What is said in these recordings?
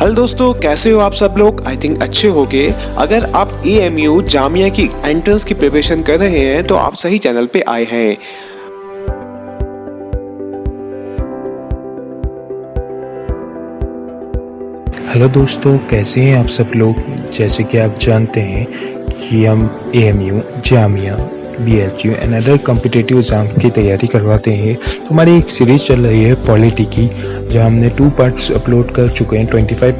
Hello दोस्तों, कैसे हो आप सब लोग। आई थिंक अच्छे होगे। अगर आप AMU जामिया की एंट्रेंस की प्रिपरेशन कर रहे हैं तो आप सही चैनल पे आए हैं। हेलो दोस्तों, कैसे हैं आप सब लोग। जैसे कि आप जानते हैं कि हम AMU Jamia BHU and other competitive exam की तैयारी करवाते हैं। तो हमारी एक सीरीज चल रही है पॉलिटी की, जहाँ हमने 2 पार्ट्स अपलोड कर चुके हैं 25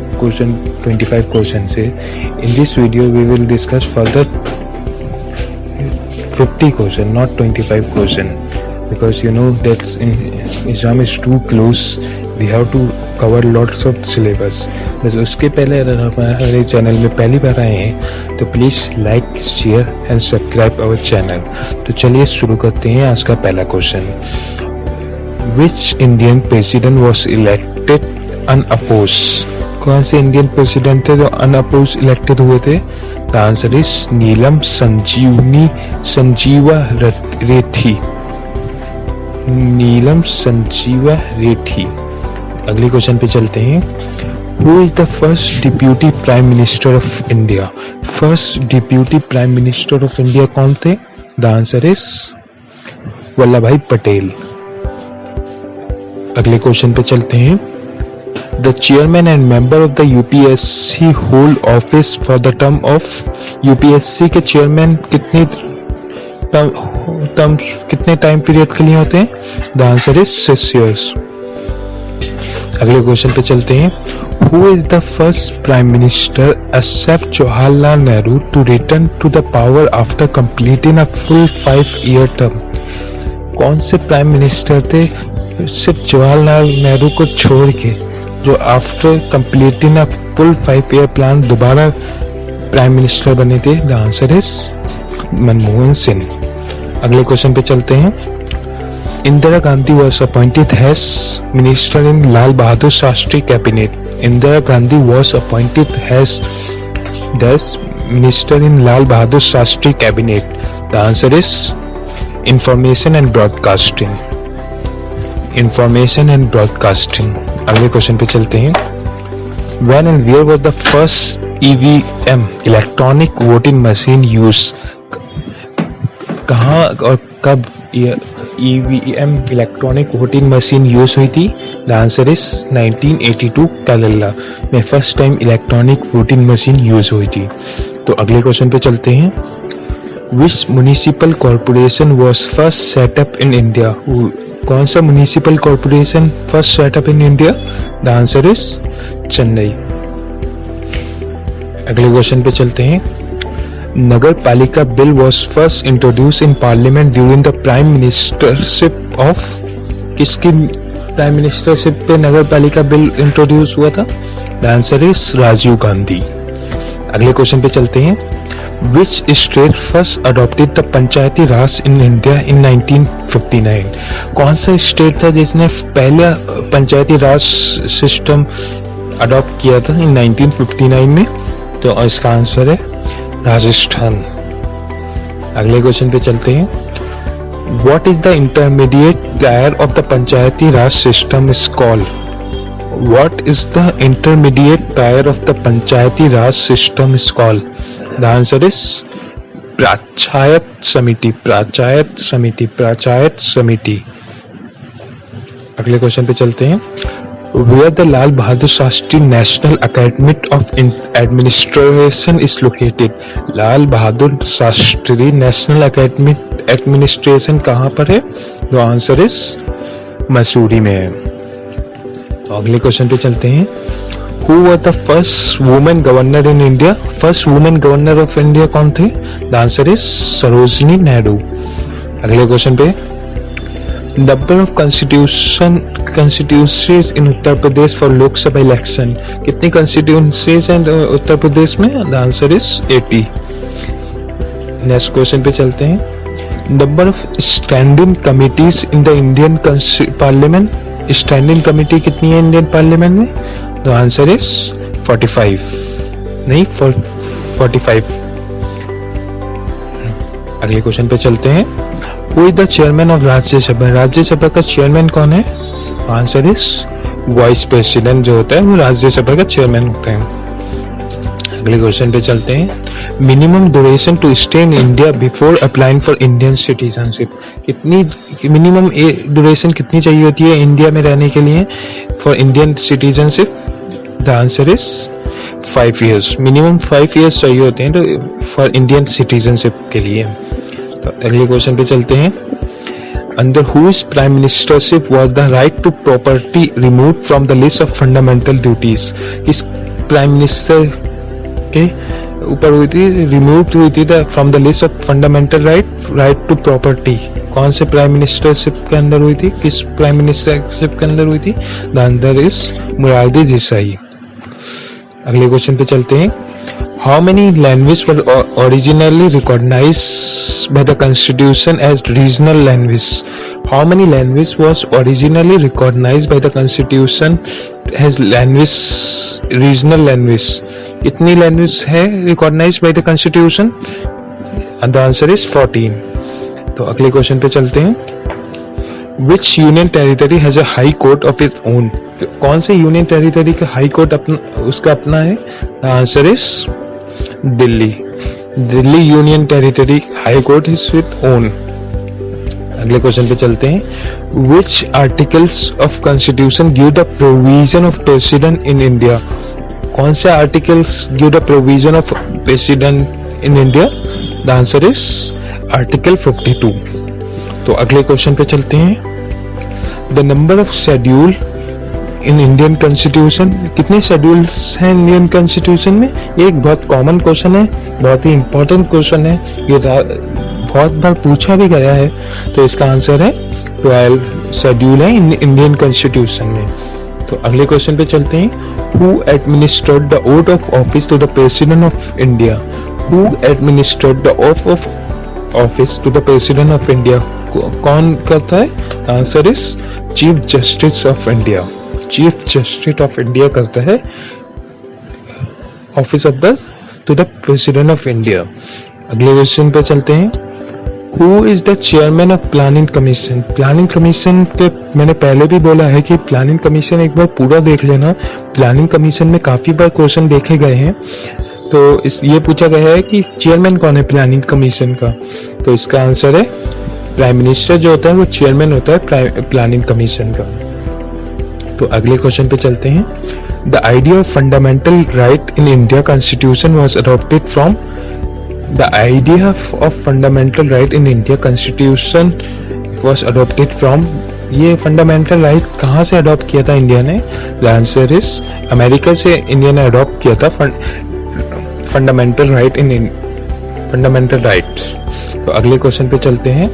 क्वेश्चन से। In this video we will discuss further 50 question, not 25 question, because you know that exam is too close, we have to cover lots of syllabus। बस उसके पहले अगर हमारे चैनल में पहली बार आए हैं तो please like, share and subscribe our channel. तो चलिए शुरू करते हैं आज का पहला question. Which Indian president was elected unopposed. कौन से इंडियन प्रेसिडेंट थे जो अनअपोज्ड इलेक्टेड हुए थे? The answer is Neelam Sanjiva Reddy. Neelam Sanjiva Reddy. अगले क्वेश्चन पे चलते हैं। Who is the first deputy prime minister of India. First deputy prime minister of India कौन थे? द आंसर इज वल्लभ भाई पटेल। अगले क्वेश्चन पे चलते हैं। The chairman and member of the UPSC hold office for the term of UPSC के chairman कितने time period के लिए होते हैं? The answer is 6 years। अगले क्वेश्चन पे चलते हैं। Who is the first prime minister except Jawaharlal Nehru to return to the power after completing a full 5-year term. कौन से प्राइम मिनिस्टर थे सिर्फ जवाहरलाल नेहरू को छोड़ के जो after completing a full 5-year plan दोबारा प्राइम मिनिस्टर बने थे? The answer is Manmohan Singh. अगले क्वेश्चन पे चलते हैं। Indira Gandhi was appointed as minister in Lal Bahadur Shastri cabinet. Indira Gandhi was appointed as minister in Lal Bahadur Shastri cabinet. The answer is information and broadcasting. Information and broadcasting. अगले question पे चलते हैं। When and where was the first EVM electronic voting machine use. कहाँ और कब EVM electronic voting machine use हुई थी? The answer is 1982 Kerala में first time electronic voting machine use हुई थी। तो अगले क्वेश्चन पे चलते हैं। Which municipal corporation was first set up in India. कौन सा municipal corporation first set up in India? The answer is Chennai. अगले क्वेश्चन पे चलते हैं। Nagar Palika bill was first introduce in parliament during the prime ministership of. किसकी प्राइम मिनिस्टरशिप पे Nagar Palika bill introduce हुआ था? The answer is Rajiv Gandhi. अगले क्वेश्चन पे चलते हैं। Which state first adopted the Panchayati raj in India in 1959। कौन सा स्टेट था जिसने पहला पंचायती राज सिस्टम अडॉप्ट किया था इन 1959 में? तो इसका आंसर है राजस्थान। अगले क्वेश्चन पे चलते हैं। What is the intermediate tier of the Panchayati Raj system is called. What is the intermediate tier of the Panchayati Raj system is called? The answer is Panchayat Samiti. अगले क्वेश्चन पे चलते हैं। Where the Lal Bahadur Shastri national academy of administration is located. Lal Bahadur Shastri national academy administration कहाँ पर है? The answer is Mussoorie में है। तो अगले क्वेश्चन पे चलते हैं। Who was the first woman governor in India? First women governor of India कौन थे? The answer is Sarojini Nehru. अगले क्वेश्चन पे। Number of constituencies in Uttar Pradesh for Lok Sabha election. कितनी कंस्टिट्यूंसीज हैं उत्तर प्रदेश में? The answer is 80। Next question पे चलते हैं। Number of standing committees in the Indian parliament. Standing committee कितनी है इंडियन पार्लियामेंट में? द आंसर इज 45 नहीं 45। अगले क्वेश्चन पे चलते हैं। Who is the chairman of Rajya Sabha? Rajya Sabha का चेयरमैन कौन है? आंसर इज वाइस प्रेसिडेंट जो होता है वो राज्यसभा का चेयरमैन होते हैं। अगले क्वेश्चन पे चलते हैं। Minimum duration to stay in India before applying for Indian citizenship, कितनी मिनिमम ड्यूरेशन कितनी चाहिए होती है इंडिया में रहने के लिए for Indian citizenship? The answer is 5 years। Minimum 5 years चाहिए होते हैं तो फॉर इंडियन सिटीजनशिप के लिए। तो अगले क्वेश्चन पे चलते हैं। Under whose prime ministership was the right to property remove from the list of fundamental duties? किस प्राइम मिनिस्टर के ऊपर हुई थी, रिमूव हुई थी from the list of fundamental right to property? कौन से प्राइम मिनिस्टरशिप के अंदर हुई थी, किस प्राइम मिनिस्टरशिप के अंदर हुई थी? The answer is Morarji Desai. अगले क्वेश्चन पे चलते हैं। How many language were originally recognized by the constitution as regional language? How many language was originally recognized by the constitution as language, regional language? कितनी language है recognized by the constitution? The answer is 14। तो अगले question पे चलते हैं। Which union territory has a high court of its own? तो कौन से यूनियन टेरिटरी का हाई कोर्ट उसका अपना है? The answer is Delhi. Delhi union territory high court is with own. अगले क्वेश्चन पे चलते हैं। Which articles of constitution give the provision of president in India? कौन से articles give the provision of president in India? The answer is article 52। तो अगले question पे चलते हैं। The number of schedule in Indian constitution, कितने schedules हैं Indian constitution में? ये एक बहुत कॉमन क्वेश्चन है, बहुत ही इंपॉर्टेंट क्वेश्चन है, ये बहुत बार पूछा भी गया है। तो इसका आंसर है 12 शेड्यूल है इंडियन कॉन्स्टिट्यूशन में। तो अगले क्वेश्चन पे चलते हैं। Who administered the oath of office to the President of India? Who administered the oath of office to the President of India? कौन करता है? Answer is chief justice of India. Chief justice of India करता है office of the two the president of India. अगले question पे चलते हैं। Who is the chairman of planning commission? Planning commission पे मैंने पहले भी बोला है कि प्लानिंग कमीशन एक बार पूरा देख लेना। प्लानिंग कमीशन में काफी बार क्वेश्चन देखे गए हैं। तो ये पूछा गया है कि चेयरमैन कौन है प्लानिंग कमीशन का? तो इसका आंसर है प्राइम मिनिस्टर जो होता है वो चेयरमैन होता है प्लानिंग कमीशन का। तो अगले क्वेश्चन पे चलते हैं। The idea of fundamental right in India constitution was adopted from? The idea of fundamental right in India Constitution was adopted from? ये फंडामेंटल राइट कहाँ से अडॉप्ट किया था इंडिया ने? द आंसर इज अमेरिका से इंडिया ने adopt किया था फंडामेंटल राइट इन फंडामेंटल राइट। तो अगले क्वेश्चन पे चलते हैं।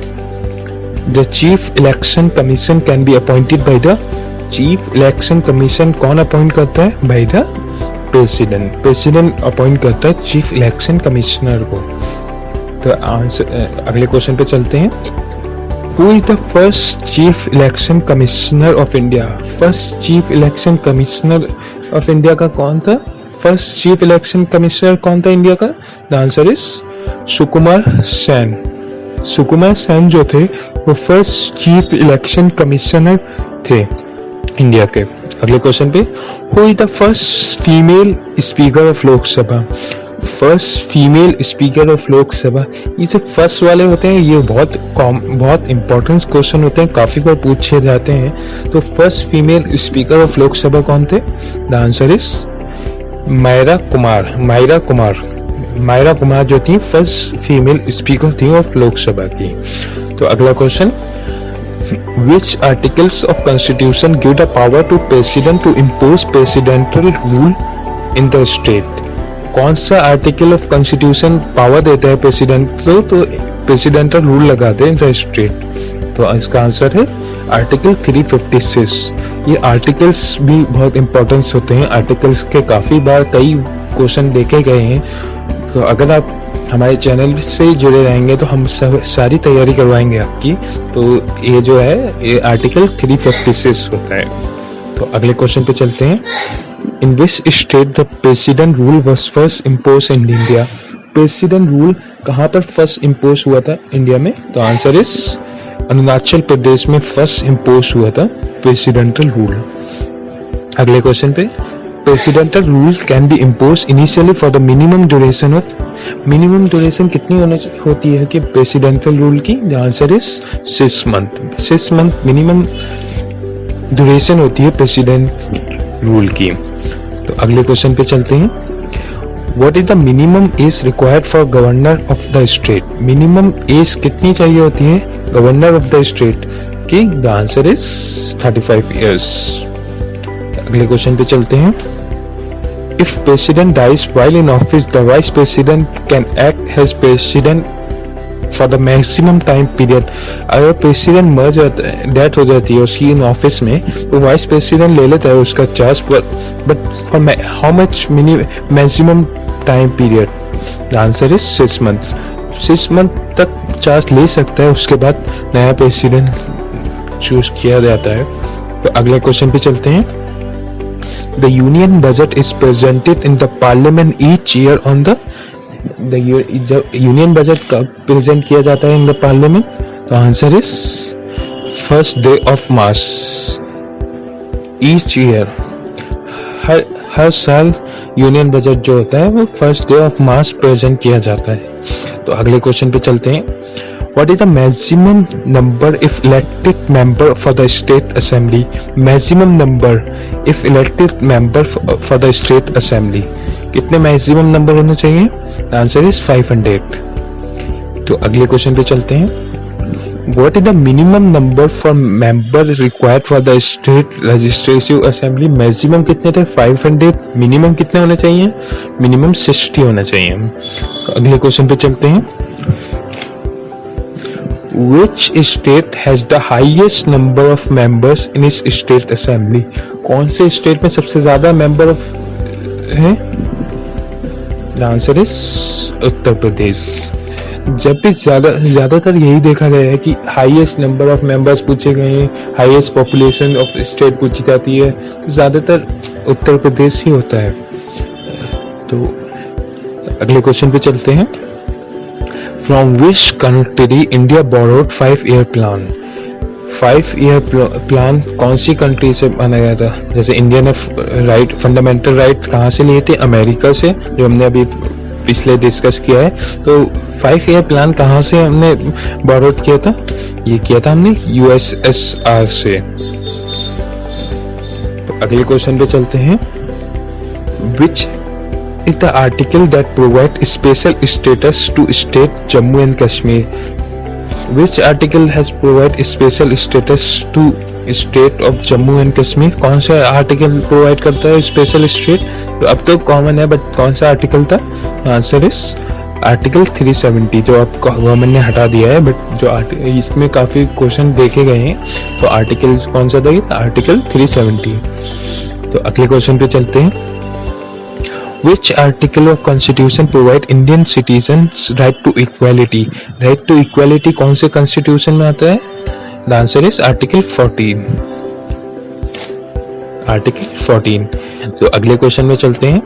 The chief election commission can be appointed by the? Chief election commission कौन अपॉइंट करता है? By the president. President appoint करता है चीफ इलेक्शन कमिश्नर को। तो आंसर अगले क्वेश्चन पे चलते हैं। Who is the first chief election commissioner of India? First chief election commissioner of India का कौन था? फर्स्ट चीफ इलेक्शन कमिश्नर कौन था इंडिया का? The answer is Sukumar Sen. Sukumar Sen जो थे वो फर्स्ट चीफ इलेक्शन कमिश्नर थे इंडिया के। अगले क्वेश्चन पे। Who is the first female speaker of Lok Sabha? First female speaker of Lok Sabha, ये जो फर्स्ट वाले होते हैं ये बहुत इंपॉर्टेंट क्वेश्चन होते हैं, काफी बार पूछे जाते हैं। तो first female speaker of Lok Sabha कौन थे? The answer is Meira Kumar जो थी फर्स्ट फीमेल स्पीकर थी ऑफ लोकसभा की। तो अगला question. Which articles of Constitution give the power to President to impose presidential rule in the state? कौन सा आर्टिकल ऑफ कॉन्स्टिट्यूशन पावर देता है प्रेसिडेंट को तो प्रेसिडेंटल रूल लगाते हैं इन द स्टेट? तो इसका आंसर है आर्टिकल 356। ये आर्टिकल्स भी बहुत इंपॉर्टेंस होते हैं। आर्टिकल्स के काफी बार कई क्वेश्चन देखे गए हैं। तो अगर आप हमारे चैनल से जुड़े रहेंगे तो हम सारी तैयारी करवाएंगे आपकी। तो ये जो है ये आर्टिकल 356 होता है। तो अगले क्वेश्चन पे चलते हैं। In which state the president rule was first impose in India? President rule कहाँ पर फर्स्ट इम्पोज हुआ था इंडिया में? तो आंसर इज अरुणाचल प्रदेश में फर्स्ट इम्पोज हुआ था प्रेसिडेंटल रूल। अगले क्वेश्चन पे, presidential rule can be impose initially for the minimum duration of, minimum duration कितनी होती है कि प्रेसिडेंटल रूल की? The answer is 6 month. 6 month minimum duration होती है प्रेसिडेंट रूल की। तो अगले क्वेश्चन पे चलते हैं, what is the minimum age required for governor of the state? Minimum age कितनी चाहिए होती है गवर्नर ऑफ द स्टेट की? The answer is 35 years. अगले क्वेश्चन पे चलते हैं, if president dies while in office the vice president can act as president for the maximum time period. अगर प्रेसिडेंट मर जाता है, डेथ हो जाती है उसकी इन ऑफिस में, तो वाइस प्रेसिडेंट ले लेता है उसका charge, but for how much maximum time period? The answer is 6 month. 6 month तक चार्ज ले सकता है, उसके बाद नया प्रेसिडेंट चूज किया जाता है। तो अगले क्वेश्चन पे चलते हैं, the union budget is presented in the parliament each year on the union budget कब प्रेजेंट किया जाता है इन द पार्लियामेंट? तो answer is first day of March each year. हर साल यूनियन बजट जो होता है वो first day of March present किया जाता है। तो अगले क्वेश्चन पे चलते हैं, what is the maximum number of elected member for the state assembly? Maximum number of elected member for the state assembly, कितने मैक्सिमम नंबर होने चाहिए? Answer is 500। तो अगले क्वेश्चन पे चलते हैं, what is the minimum number for member required for the state legislative assembly? Maximum कितने थे? 500। मिनिमम कितने होने चाहिए? मिनिमम 60 होना चाहिए। तो अगले क्वेश्चन पे चलते हैं, Which state has the highest number of members in its state assembly? कौन से स्टेट में सबसे ज्यादा मेंबर है? The answer is Uttar Pradesh. जब भी ज्यादातर यही देखा गया है कि हाईएस्ट नंबर ऑफ मेंबर्स पूछे गए हैं, हाईएस्ट पॉपुलेशन ऑफ स्टेट पूछी जाती है, तो ज्यादातर उत्तर प्रदेश ही होता है। तो अगले क्वेश्चन पे चलते हैं, From which country India borrowed 5-year plan? 5-year plan कौन सी कंट्री से बनाया था? जैसे इंडिया ने राइट, फंडामेंटल राइट कहाँ से लिए थे? अमेरिका से, जो हमने अभी पिछले डिस्कस किया है। तो 5-year प्लान कहाँ से हमने बोरोड किया था? ये किया था हमने यूएसएसआर से। तो अगले क्वेश्चन पे चलते हैं, Which is the article that provide special status to state Jammu and Kashmir? Which article has provide special status to state of Jammu and Kashmir? कौन सा आर्टिकल प्रोवाइड करता है स्पेशल स्टेट? तो अब तो कॉमन है, बट कौन सा आर्टिकल था? आंसर इज आर्टिकल 370, जो अब गवर्नमेंट ने हटा दिया है, बट जो इसमें काफी क्वेश्चन देखे गए हैं। तो आर्टिकल कौन सा था? आर्टिकल 370। तो अगले क्वेश्चन पे चलते हैं, Which article of Constitution provide Indian citizens right to equality? Right to equality कौन से Constitution में आता है? The answer is Article 14. Article 14. तो अगले क्वेश्चन में चलते हैं,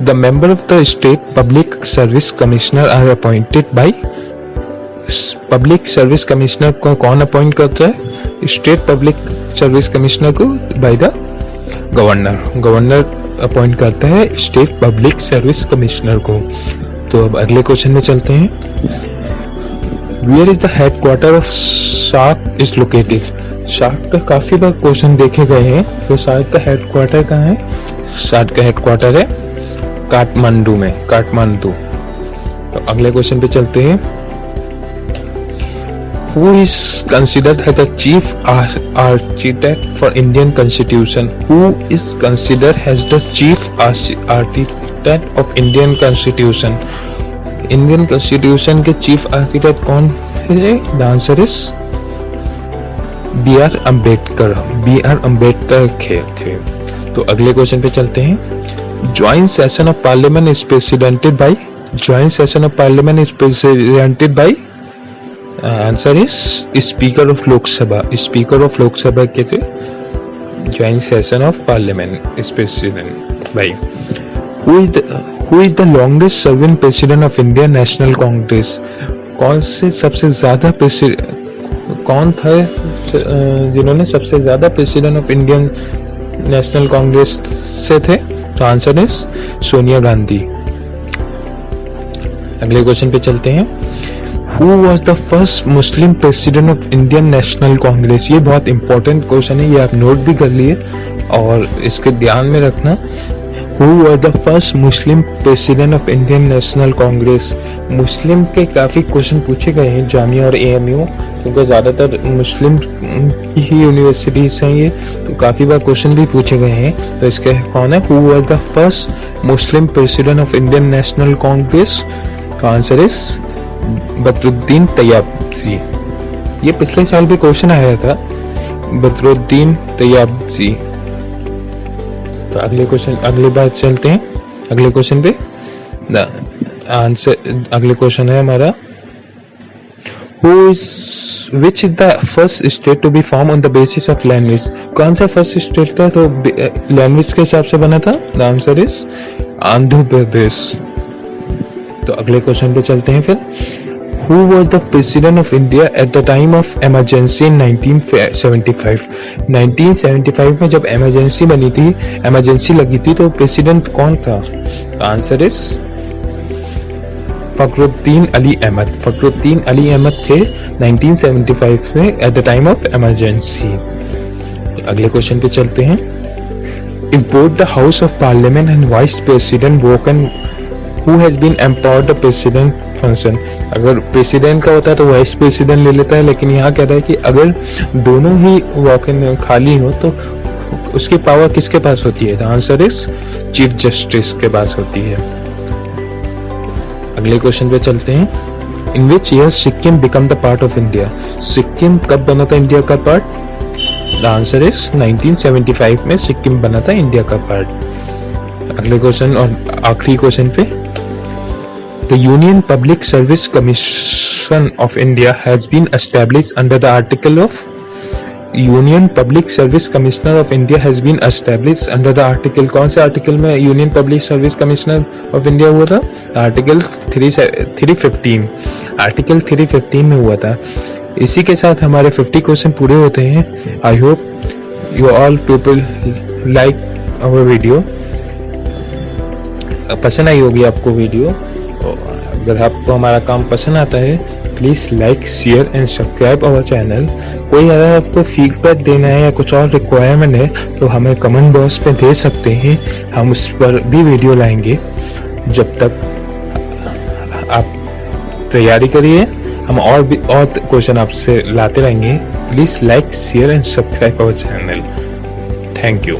The member of the state public service commissioner are appointed by, public service commissioner को कौन अपॉइंट करता है? State public service commissioner को by the governor. Governor appoint करता है स्टेट पब्लिक सर्विस कमिश्नर को। तो अब अगले क्वेश्चन में चलते हैं, where is the headquarter of SAARC is located? SAARC का काफी बार क्वेश्चन देखे गए हैं। तो सार्क का हेडक्वार्टर कहाँ है? सार्क का हेडक्वार्टर है काठमांडू में, काठमांडू। तो अगले क्वेश्चन पे चलते हैं, Who is considered as the chief architect for Indian Constitution? Who is considered as the chief architect of Indian Constitution? Indian Constitution के chief architect कौन है? The answer is B.R. Ambedkar. B.R. Ambedkar थे। तो अगले क्वेश्चन पे चलते हैं, Joint session of Parliament is presidented by? Joint session of Parliament is presidented by? Answer is speaker of Lok Sabha. Speaker of Lok Sabha के थे joint session of parliament is president bye. Who is the longest serving president of Indian national Congress? कौन से सबसे ज्यादा कौन था जिन्होंने सबसे ज्यादा president of Indian national Congress से थे? तो आंसर इज सोनिया गांधी। अगले क्वेश्चन पे चलते हैं। Who was the first Muslim president of Indian National Congress? ये बहुत इंपॉर्टेंट क्वेश्चन है, ये आप नोट भी कर लिए और इसके ध्यान में रखना। Who was the first Muslim president of Indian National Congress? मुस्लिम के काफी क्वेश्चन पूछे गए हैं जामिया और AMU, क्योंकि ज्यादातर मुस्लिम की ही यूनिवर्सिटीज हैं ये, तो काफी बार क्वेश्चन भी पूछे गए हैं। तो इसके कौन है? Who was the first Muslim president of Indian National Congress? तो आंसर इज बदरुद्दीन तैयबजी। ये पिछले साल भी क्वेश्चन आया था, बदरुद्दीन तैयबजी। तो अगले क्वेश्चन, अगली बात चलते हैं अगले क्वेश्चन पे। आंसर अगले क्वेश्चन है हमारा, which is the first state to be formed on the basis of language? कौन सा फर्स्ट स्टेट था तो लैंग्वेज के हिसाब से बना था? The answer is Andhra Pradesh. तो अगले क्वेश्चन पे चलते हैं फिर। Who was the president of India at the time of emergency in 1975? 1975 में जब emergency बनी थी, emergency लगी थी, तो प्रेसिडेंट कौन था? Answer is Fakhruddin Ali Ahmed. फखरुद्दीन अली अहमद थे 1975 में at the time of emergency. अगले क्वेश्चन पे चलते हैं। If both the House of Parliament and Vice President broken, who has been empowered the President function? अगर प्रेसिडेंट का होता है तो वाइस प्रेसिडेंट ले लेता है, लेकिन यहाँ कह रहा है कि अगर दोनों ही वॉक-इन खाली हो तो उसकी पावर किसके पास होती है? The answer is chief justice के पास होती है। अगले क्वेश्चन पे चलते हैं। In which year Sikkim become the part of India? Sikkim कब बना था इंडिया का पार्ट? द आंसर इज 1975 में सिक्किम बना था इंडिया का पार्ट। अगले क्वेश्चन और आखिरी क्वेश्चन पे। The Union Public Service Commission of India has been established under the article of Union Public Service Commissioner of India has been established under the article, कौन से आर्टिकल में Union Public Service Commissioner of India हुआ था? Article 315, article 315 में हुआ था। इसी के साथ हमारे 50 क्वेश्चन पूरे होते हैं। I hope you all people like our video. पसंद आई होगी आपको वीडियो। अगर आपको हमारा काम पसंद आता है, please like, share and subscribe our channel. कोई अगर आपको फीडबैक देना है या कुछ और रिक्वायरमेंट है तो हमें कमेंट बॉक्स पे दे सकते हैं, हम उस पर भी वीडियो लाएंगे। जब तक आप तैयारी करिए, हम और भी और क्वेश्चन आपसे लाते रहेंगे। Please like, share and subscribe our channel. Thank you.